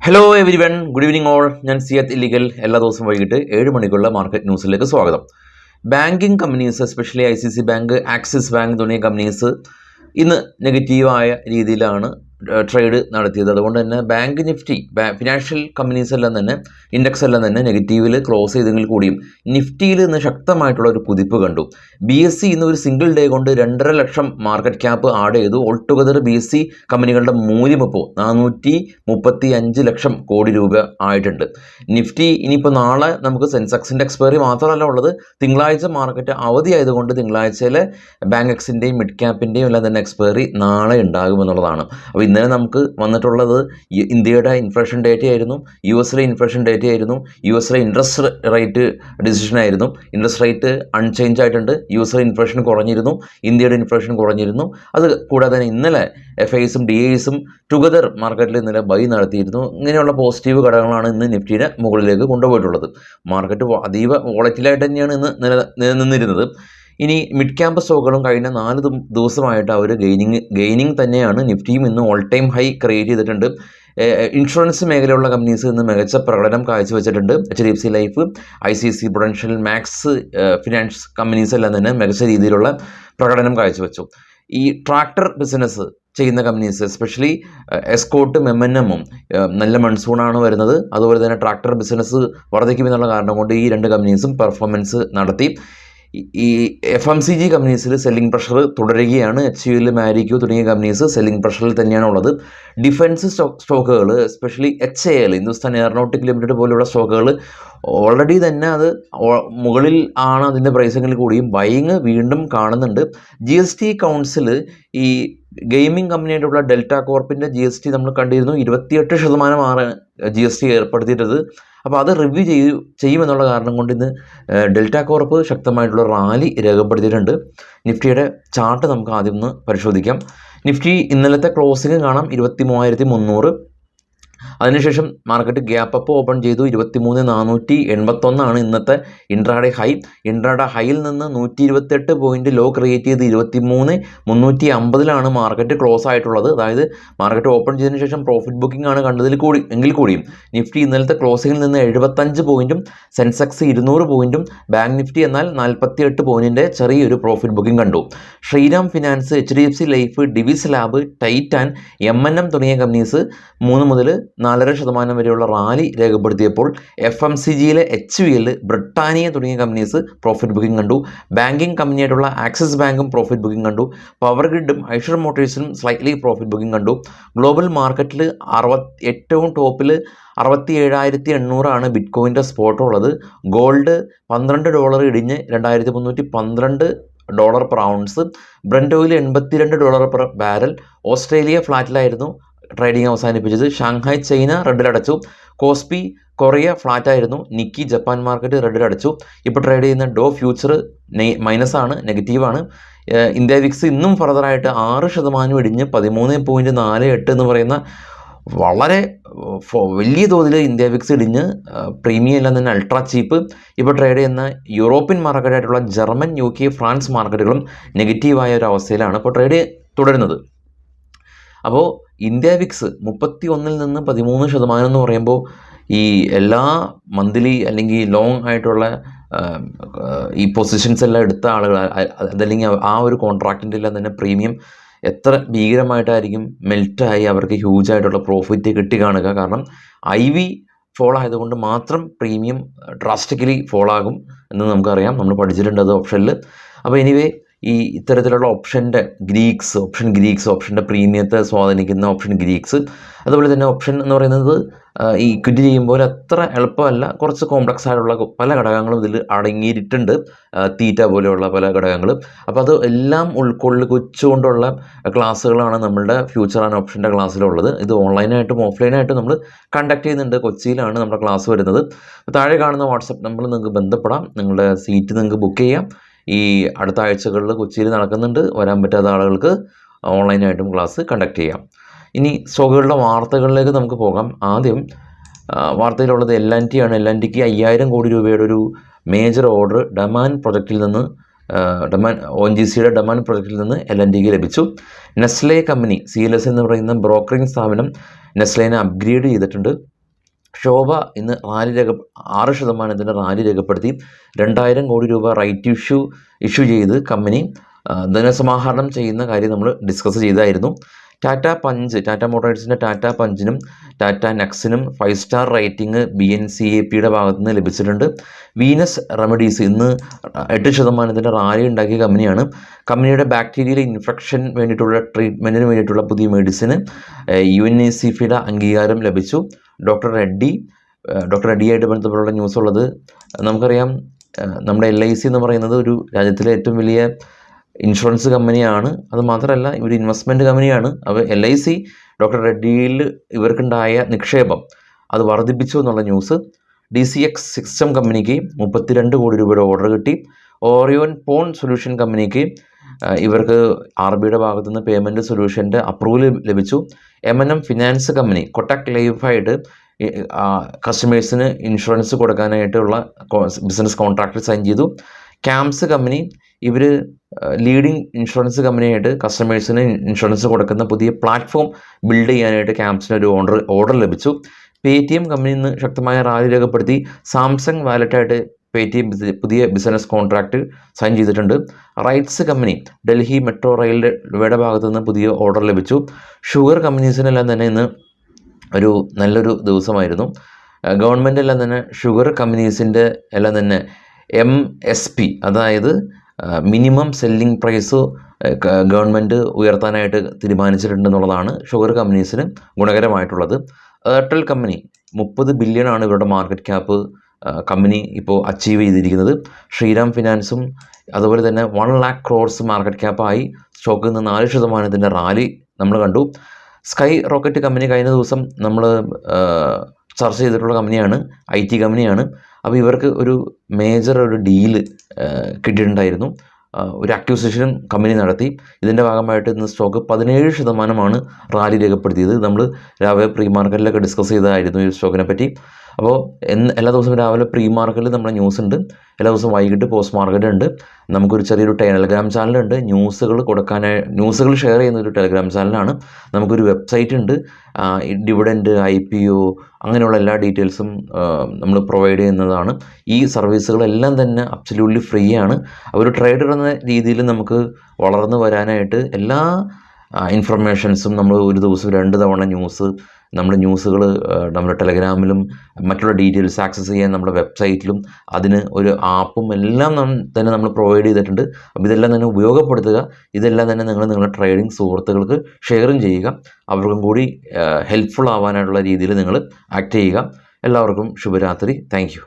Hello every one, good evening all. ഞാൻ സിയത്ത് ഇല്ലിഗൽ. എല്ലാ ദിവസവും വൈകിട്ട് 7 മണിക്കുള്ള മാർക്കറ്റ് ന്യൂസിലേക്ക് സ്വാഗതം. Banking companies, especially ICICI bank, axis bank തുടങ്ങിയ കമ്പനീസ് ഇന്ന് നെഗറ്റീവായ രീതിയിലാണ് ട്രേഡ് നടത്തിയത്. അതുകൊണ്ട് തന്നെ ബാങ്ക് നിഫ്റ്റി, ഫിനാൻഷ്യൽ കമ്പനീസ് എല്ലാം തന്നെ, ഇൻഡെക്സ് എല്ലാം തന്നെ നെഗറ്റീവിൽ ക്ലോസ് ചെയ്തെങ്കിൽ കൂടിയും നിഫ്റ്റിയിൽ ഇന്ന് ശക്തമായിട്ടുള്ള ഒരു കുതിപ്പ് കണ്ടു. BSE ഇന്ന് ഒരു സിംഗിൾ ഡേ കൊണ്ട് 2.5 ലക്ഷം മാർക്കറ്റ് ക്യാപ്പ് ആഡ് ചെയ്തു. ഓൾ ടുഗദർ BSE കമ്പനികളുടെ മൂല്യം ഇപ്പോൾ 435 ലക്ഷം കോടി രൂപ ആയിട്ടുണ്ട്. നിഫ്റ്റി ഇനിയിപ്പോൾ നാളെ നമുക്ക് സെൻസെക്സിൻ്റെ എക്സ്പയറി മാത്രമല്ല ഉള്ളത്, തിങ്കളാഴ്ച മാർക്കറ്റ് അവധി ആയതുകൊണ്ട് തിങ്കളാഴ്ചയിലെ ബാങ്ക് എക്സിൻ്റെയും മിഡ് ക്യാപ്പിൻ്റെയും എല്ലാം തന്നെ എക്സ്പയറി നാളെ ഉണ്ടാകുമെന്നുള്ളതാണ്. അപ്പോൾ ഇന്നലെ നമുക്ക് വന്നിട്ടുള്ളത് ഇന്ത്യയുടെ ഇൻഫ്ലേഷൻ ഡേറ്റ ആയിരുന്നു, US ഇൻഫ്ലേഷൻ ഡേറ്റ ആയിരുന്നു, US ഇൻട്രസ്റ്റ് റേറ്റ് ഡിസിഷൻ ആയിരുന്നു. ഇൻട്രസ്റ്റ് റേറ്റ് അൺചേഞ്ച് ആയിട്ടുണ്ട്. US ഇൻഫ്ലേഷൻ കുറഞ്ഞിരുന്നു, ഇന്ത്യയുടെ ഇൻഫ്ലേഷൻ കുറഞ്ഞിരുന്നു. അത് കൂടാതെ തന്നെ ഇന്നലെ FIs DIs ടുഗദർ മാർക്കറ്റിൽ ഇന്നലെ ബൈ നടത്തിയിരുന്നു. ഇങ്ങനെയുള്ള പോസിറ്റീവ് ഘടകങ്ങളാണ് ഇന്ന് നിഫ്റ്റിയുടെ മുകളിലേക്ക് കൊണ്ടുപോയിട്ടുള്ളത്. മാർക്കറ്റ് അതീവ വോളറ്റിലായിട്ട് തന്നെയാണ് ഇന്ന് നിലനിന്നിരുന്നത്. ഇനി മിഡ് ക്യാമ്പ് സ്റ്റോക്കുകളും കഴിഞ്ഞ 4 ദിവസമായിട്ട് അവർ ഗെയിനിങ് തന്നെയാണ്. നിഫ്റ്റിയും ഇന്ന് ഓൾ ടൈം ഹൈ ക്രിയേറ്റ് ചെയ്തിട്ടുണ്ട്. ഇൻഷുറൻസ് മേഖലയുള്ള കമ്പനീസ് ഇന്ന് മികച്ച പ്രകടനം കാഴ്ചവെച്ചിട്ടുണ്ട്. HDFC life, ICICI Prudential, Max Finance companies എല്ലാം തന്നെ മികച്ച രീതിയിലുള്ള പ്രകടനം കാഴ്ചവെച്ചു. ഈ ട്രാക്ടർ ബിസിനസ് ചെയ്യുന്ന കമ്പനീസ്, എസ്പെഷ്യലി എസ്കോട്ടും M&Mഉം നല്ല മൺസൂണാണ് വരുന്നത്. അതുപോലെ തന്നെ ട്രാക്ടർ ബിസിനസ് വർദ്ധിക്കുമെന്നുള്ള കാരണം കൊണ്ട് ഈ 2 കമ്പനീസും പെർഫോമൻസ് നടത്തി. ഈ FMCG കമ്പനീസിൽ സെല്ലിംഗ് പ്രഷർ തുടരുകയാണ്. HUL, മാരിക്കോ തുടങ്ങിയ കമ്പനീസ് സെല്ലിംഗ് പ്രഷറിൽ തന്നെയാണ് ഉള്ളത്. ഡിഫൻസ് സ്റ്റോക്കുകൾ, especially HAL, Hindustan aeronautic limited പോലെയുള്ള സ്റ്റോക്കുകൾ ഓൾറെഡി തന്നെ അത് മുകളിൽ ആണ് അതിൻ്റെ പ്രൈസെങ്കിൽ കൂടിയും ബൈയിങ് വീണ്ടും കാണുന്നുണ്ട്. GST കൗൺസിൽ ഈ ഗെയിമിംഗ് കമ്പനിയായിട്ടുള്ള ഡെൽറ്റ കോർപ്പിൻ്റെ GST നമ്മൾ കണ്ടിരുന്നു. 28% GST ഏർപ്പെടുത്തിയിട്ടത്. അപ്പോൾ അത് റിവ്യൂ ചെയ്യുമെന്നുള്ള കാരണം കൊണ്ട് ഇന്ന് ഡെൽറ്റ കോർപ്പ് ശക്തമായിട്ടുള്ള റാലി രേഖപ്പെടുത്തിയിട്ടുണ്ട്. നിഫ്റ്റിയുടെ ചാർട്ട് നമുക്ക് ആദ്യം ഒന്ന് പരിശോധിക്കാം. നിഫ്റ്റി ഇന്നലത്തെ ക്ലോസിംഗ് കാണാം 23,300. അതിനുശേഷം മാർക്കറ്റ് ഗ്യാപ്പ് അപ്പ് ഓപ്പൺ ചെയ്തു. 23,481 ഇന്നത്തെ ഇൻട്രാഡേ ഹൈ. ഇൻട്രാഡേ ഹൈയിൽ നിന്ന് 128 പോയിന്റ് ലോ ക്രിയേറ്റ് ചെയ്ത് 23,350 മാർക്കറ്റ് ക്ലോസ് ആയിട്ടുള്ളത്. അതായത് മാർക്കറ്റ് ഓപ്പൺ ചെയ്തതിനു ശേഷം പ്രോഫിറ്റ് ബുക്കിംഗ് ആണ് കണ്ടതിൽ എങ്കിൽ കൂടിയും നിഫ്റ്റി ഇന്നലത്തെ ക്ലോസിംഗിൽ നിന്ന് 75 പോയിന്റും സെൻസെക്സ് 200 പോയിന്റും ബാങ്ക് നിഫ്റ്റി എന്നാൽ 48 പോയിന്റിൻ്റെ ചെറിയൊരു പ്രോഫിറ്റ് ബുക്കിംഗ് കണ്ടു. Shriram finance, HDFC life, Divi's lab, Titan, M&M തുടങ്ങിയ കമ്പനീസ് 3 മുതൽ 4.5% വരെയുള്ള റാലി രേഖപ്പെടുത്തിയപ്പോൾ FMCGയിലെ HUL, ബ്രിട്ടാനിയ തുടങ്ങിയ കമ്പനീസ് പ്രോഫിറ്റ് ബുക്കിംഗ് കണ്ടു. ബാങ്കിങ് കമ്പനിയായിട്ടുള്ള ആക്സിസ് ബാങ്കും പ്രോഫിറ്റ് ബുക്കിംഗ് കണ്ടു. പവർ ഗ്രിഡും ഐഷർ മോട്ടോഴ്സിനും സ്ലൈറ്റ്ലി പ്രോഫിറ്റ് ബുക്കിംഗ് കണ്ടു. ഗ്ലോബൽ മാർക്കറ്റിൽ ഏറ്റവും ടോപ്പിൽ 67,800 ബിറ്റ്കോയിൻ്റെ സ്പോട്ട് ഉള്ളത്. ഗോൾഡ് $12 ഇടിഞ്ഞ് $2,312 per ounce. Brent oil $82 per barrel. Australia ഫ്ലാറ്റിലായിരുന്നു ട്രേഡിംഗ് അവസാനിപ്പിച്ചത്. ഷാങ്ഹായ് ചൈന റെഡിലടച്ചു. കോസ്പി കൊറിയ ഫ്ലാറ്റായിരുന്നു. നിക്കി ജപ്പാൻ മാർക്കറ്റ് റെഡിലടച്ചു. ഇപ്പോൾ ട്രേഡ് ചെയ്യുന്ന ഡോ ഫ്യൂച്ചർ മൈനസാണ്, നെഗറ്റീവാണ്. ഇന്ത്യ വിക്സ് ഇന്നും ഫർദറായിട്ട് 6% ഇടിഞ്ഞ് 13.48 എന്ന് പറയുന്ന വളരെ വലിയ തോതിൽ ഇന്ത്യ വിക്സ് ഇടിഞ്ഞ് പ്രീമിയം എല്ലാം തന്നെ അൾട്രാ ചീപ്പ്. ഇപ്പോൾ ട്രേഡ് ചെയ്യുന്ന യൂറോപ്യൻ മാർക്കറ്റായിട്ടുള്ള ജർമ്മൻ, UK, ഫ്രാൻസ് മാർക്കറ്റുകളും നെഗറ്റീവായ ഒരു അവസ്ഥയിലാണ് ഇപ്പോൾ ട്രേഡ് തുടരുന്നത്. അപ്പോൾ ഇന്ത്യ വിക്സ് 31 നിന്ന് 13% എന്ന് പറയുമ്പോൾ ഈ എല്ലാ മന്ത്ലി അല്ലെങ്കിൽ ലോങ് ആയിട്ടുള്ള ഈ പൊസിഷൻസ് എല്ലാം എടുത്ത ആളുകൾ, അതല്ലെങ്കിൽ ആ ഒരു കോൺട്രാക്റ്റിൻ്റെ എല്ലാം തന്നെ പ്രീമിയം എത്ര ഭീകരമായിട്ടായിരിക്കും മെൽറ്റായി അവർക്ക് ഹ്യൂജ് ആയിട്ടുള്ള പ്രോഫിറ്റ് കിട്ടി കാണുക. കാരണം IV ഫോൾ ആയതുകൊണ്ട് മാത്രം പ്രീമിയം ഡ്രാസ്റ്റിക്കലി ഫോൾ ആകും എന്ന് നമുക്കറിയാം, നമ്മൾ പഠിച്ചിട്ടുണ്ട് അത് ഓപ്ഷനിൽ. അപ്പോൾ എനിവേ ഈ ഇത്തരത്തിലുള്ള ഓപ്ഷൻ്റെ ഓപ്ഷൻ്റെ പ്രീമിയത്തെ സ്വാധീനിക്കുന്ന ഓപ്ഷൻ ഗ്രീക്സ്, അതുപോലെ തന്നെ ഓപ്ഷൻ എന്ന് പറയുന്നത് ഈ ഇക്വിറ്റി ചെയ്യുമ്പോൾ അത്ര എളുപ്പമല്ല, കുറച്ച് കോംപ്ലക്സ് ആയിട്ടുള്ള പല ഘടകങ്ങളും ഇതിൽ അടങ്ങിയിട്ടുണ്ട്, തീറ്റ പോലെയുള്ള പല ഘടകങ്ങളും. അപ്പോൾ അത് എല്ലാം ഉൾക്കൊള്ളിച്ചുകൊണ്ടുള്ള ക്ലാസ്സുകളാണ് നമ്മളുടെ ഫ്യൂച്ചർ ആൻഡ് ഓപ്ഷൻ്റെ ക്ലാസ്സിലുള്ളത്. ഇത് ഓൺലൈനായിട്ടും ഓഫ്ലൈനായിട്ടും നമ്മൾ കണ്ടക്ട് ചെയ്യുന്നുണ്ട്. കൊച്ചിയിലാണ് നമ്മുടെ ക്ലാസ് വരുന്നത്. താഴെ കാണുന്ന വാട്സപ്പ് നമ്പറിൽ നിങ്ങൾക്ക് ബന്ധപ്പെടാം. നിങ്ങളുടെ സീറ്റ് നിങ്ങൾക്ക് ബുക്ക് ചെയ്യാം. ഈ അടുത്ത ആഴ്ചകളിൽ കൊച്ചിയിൽ നടക്കുന്നുണ്ട്. വരാൻ പറ്റാത്ത ആളുകൾക്ക് ഓൺലൈനായിട്ടും ക്ലാസ് കണ്ടക്ട് ചെയ്യാം. ഇനി സ്റ്റോക്കുകളുടെ വാർത്തകളിലേക്ക് നമുക്ക് പോകാം. ആദ്യം വാർത്തയിലുള്ളത് L&T ആണ്. L&Tക്ക് 5,000 കോടി രൂപയുടെ ഒരു മേജർ ഓർഡർ ഡമാൻ പ്രൊജക്റ്റിൽ നിന്ന് ONGCയുടെ ഡമാൻ പ്രൊജക്റ്റിൽ നിന്ന് L&Tക്ക് ലഭിച്ചു. നെസ്ലെ കമ്പനി CLS എന്ന് പറയുന്ന ബ്രോക്കറിംഗ് സ്ഥാപനം നെസ്ലേനെ അപ്ഗ്രേഡ് ചെയ്തിട്ടുണ്ട്. ശോഭ ഇന്ന് 6% റാലി രേഖപ്പെടുത്തി. 2000 കോടി രൂപ റൈറ്റ് ഇഷ്യൂ ചെയ്ത് കമ്പനി ധനസമാഹരണം ചെയ്യുന്ന കാര്യം നമ്മൾ ഡിസ്കസ് ചെയ്തായിരുന്നു. ടാറ്റ മോട്ടോഴ്സിൻ്റെ ടാറ്റ പഞ്ചിനും ടാറ്റ നെക്സിനും 5 സ്റ്റാർ റേറ്റിംഗ് BNCAPയുടെ ഭാഗത്തു നിന്ന് ലഭിച്ചിട്ടുണ്ട്. വീനസ് റെമഡീസ് ഇന്ന് 8% റാലി ഉണ്ടാക്കിയ കമ്പനിയാണ്. കമ്പനിയുടെ ബാക്ടീരിയൽ ഇൻഫെക്ഷൻ വേണ്ടിയിട്ടുള്ള ട്രീറ്റ്മെൻറ്റിന് വേണ്ടിയിട്ടുള്ള പുതിയ മെഡിസിന് UNECFയുടെ അംഗീകാരം ലഭിച്ചു. ഡോക്ടർ റെഡ്ഡിയായിട്ട് ബന്ധപ്പെട്ടുള്ള ന്യൂസ് ഉള്ളത് നമുക്കറിയാം. നമ്മുടെ LIC എന്ന് പറയുന്നത് ഒരു രാജ്യത്തിലെ ഏറ്റവും വലിയ ഇൻഷുറൻസ് കമ്പനിയാണ്. അത് മാത്രമല്ല ഒരു ഇൻവെസ്റ്റ്മെൻറ്റ് കമ്പനിയാണ്. അപ്പോൾ LIC ഡോക്ടർ റെഡ്ഡിയിൽ ഇവർക്കുണ്ടായ നിക്ഷേപം അത് വർദ്ധിപ്പിച്ചു എന്നുള്ള ന്യൂസ്. DCX സിസ്റ്റം കമ്പനിക്ക് 32 കോടി രൂപയുടെ ഓർഡർ കിട്ടി. ഓറിയോൺ പോൺ സൊല്യൂഷൻ കമ്പനിക്ക് ഇവർക്ക് RBIയുടെ ഭാഗത്തു നിന്ന് പേയ്മെൻറ്റ് സൊല്യൂഷൻ്റെ അപ്രൂവൽ ലഭിച്ചു. M&M ഫിനാൻസ് കമ്പനി കൊട്ടക് ലൈഫായിട്ട് കസ്റ്റമേഴ്സിന് ഇൻഷുറൻസ് കൊടുക്കാനായിട്ടുള്ള ബിസിനസ് കോൺട്രാക്ട് സൈൻ ചെയ്തു. ക്യാംസ് കമ്പനി ഇവർ ലീഡിങ് ഇൻഷുറൻസ് കമ്പനിയായിട്ട് കസ്റ്റമേഴ്സിന് ഇൻഷുറൻസ് കൊടുക്കുന്ന പുതിയ പ്ലാറ്റ്ഫോം ബിൽഡ് ചെയ്യാനായിട്ട് ക്യാംസിന് ഒരു ഓർഡർ ലഭിച്ചു. പേടിഎം കമ്പനി ഇന്ന് ശക്തമായ റാലി രേഖപ്പെടുത്തി. സാംസങ് വാലറ്റായിട്ട് പേടിഎം പുതിയ ബിസിനസ് കോൺട്രാക്ട് സൈൻ ചെയ്തിട്ടുണ്ട്. റൈറ്റ്സ് കമ്പനി ഡൽഹി മെട്രോ റെയിൽവേയുടെ ഭാഗത്തു നിന്ന് പുതിയ ഓർഡർ ലഭിച്ചു. ഷുഗർ കമ്പനീസിനെല്ലാം തന്നെ ഇന്ന് ഒരു നല്ലൊരു ദിവസമായിരുന്നു. ഗവൺമെൻറ് എല്ലാം തന്നെ ഷുഗർ കമ്പനീസിൻ്റെ എല്ലാം തന്നെ MSP അതായത് മിനിമം സെല്ലിംഗ് പ്രൈസ് ഗവൺമെൻറ് ഉയർത്താനായിട്ട് തീരുമാനിച്ചിട്ടുണ്ടെന്നുള്ളതാണ് ഷുഗർ കമ്പനീസിന് ഗുണകരമായിട്ടുള്ളത്. എയർടെൽ കമ്പനി 30 ബില്യൺ ആണ് ഇവരുടെ മാർക്കറ്റ് ക്യാപ്പ് കമ്പനി ഇപ്പോൾ അച്ചീവ് ചെയ്തിരിക്കുന്നത്. ശ്രീറാം ഫിനാൻസും അതുപോലെ തന്നെ 1 lakh crores മാർക്കറ്റ് ക്യാപ്പായി. സ്റ്റോക്കിൽ നിന്ന് 4% റാലി നമ്മൾ കണ്ടു. സ്കൈ റോക്കറ്റ് കമ്പനി കഴിഞ്ഞ ദിവസം നമ്മൾ ചർച്ച ചെയ്തിട്ടുള്ള കമ്പനിയാണ്, IT കമ്പനിയാണ്. അപ്പോൾ ഇവർക്ക് ഒരു മേജർ ഡീല് കിട്ടിയിട്ടുണ്ടായിരുന്നു. ഒരു അക്വിസിഷൻ കമ്പനി നടത്തി. ഇതിൻ്റെ ഭാഗമായിട്ട് ഇന്ന് സ്റ്റോക്ക് 17% റാലി രേഖപ്പെടുത്തിയത്. നമ്മൾ രാവിലെ പ്രീ മാർക്കറ്റിലൊക്കെ ഡിസ്കസ് ചെയ്തതായിരുന്നു ഈ സ്റ്റോക്കിനെ പറ്റി. അപ്പോൾ എല്ലാ ദിവസവും രാവിലെ പ്രീ മാർക്കറ്റിൽ നമ്മുടെ ന്യൂസ് ഉണ്ട്, എല്ലാ ദിവസവും വൈകിട്ട് പോസ്റ്റ് മാർക്കറ്റ് ഉണ്ട്. നമുക്കൊരു ചെറിയൊരു ടെലഗ്രാം ചാനലുണ്ട്, ന്യൂസുകൾ ഷെയർ ചെയ്യുന്ന ഒരു ടെലഗ്രാം ചാനലാണ്. നമുക്കൊരു വെബ്സൈറ്റ് ഉണ്ട്, ഡിവിഡൻഡ് IPO അങ്ങനെയുള്ള എല്ലാ ഡീറ്റെയിൽസും നമ്മൾ പ്രൊവൈഡ് ചെയ്യുന്നതാണ്. ഈ സർവീസുകളെല്ലാം തന്നെ അബ്സല്യൂട്ട്ലി ഫ്രീ ആണ്. ഒരു ട്രേഡർ എന്ന രീതിയിൽ നമുക്ക് വളർന്നു വരാനായിട്ട് എല്ലാ ഇൻഫർമേഷൻസും നമ്മൾ ഒരു ദിവസം 2 തവണ ന്യൂസുകൾ നമ്മുടെ ടെലഗ്രാമിലും മറ്റുള്ള ഡീറ്റെയിൽസ് ആക്സസ് ചെയ്യാൻ നമ്മുടെ വെബ്സൈറ്റിലും അതിന് ഒരു ആപ്പും എല്ലാം തന്നെ നമ്മൾ പ്രൊവൈഡ് ചെയ്തിട്ടുണ്ട്. അപ്പോൾ ഇതെല്ലാം തന്നെ ഉപയോഗപ്പെടുത്തുക. ഇതെല്ലാം തന്നെ നിങ്ങളുടെ ട്രേഡിംഗ് സുഹൃത്തുക്കൾക്ക് ഷെയറും ചെയ്യുക. അവർക്കും കൂടി ഹെൽപ്ഫുൾ ആവാനുള്ള രീതിയിൽ നിങ്ങൾ ആക്ട് ചെയ്യുക. എല്ലാവർക്കും ശുഭരാത്രി. Thank you.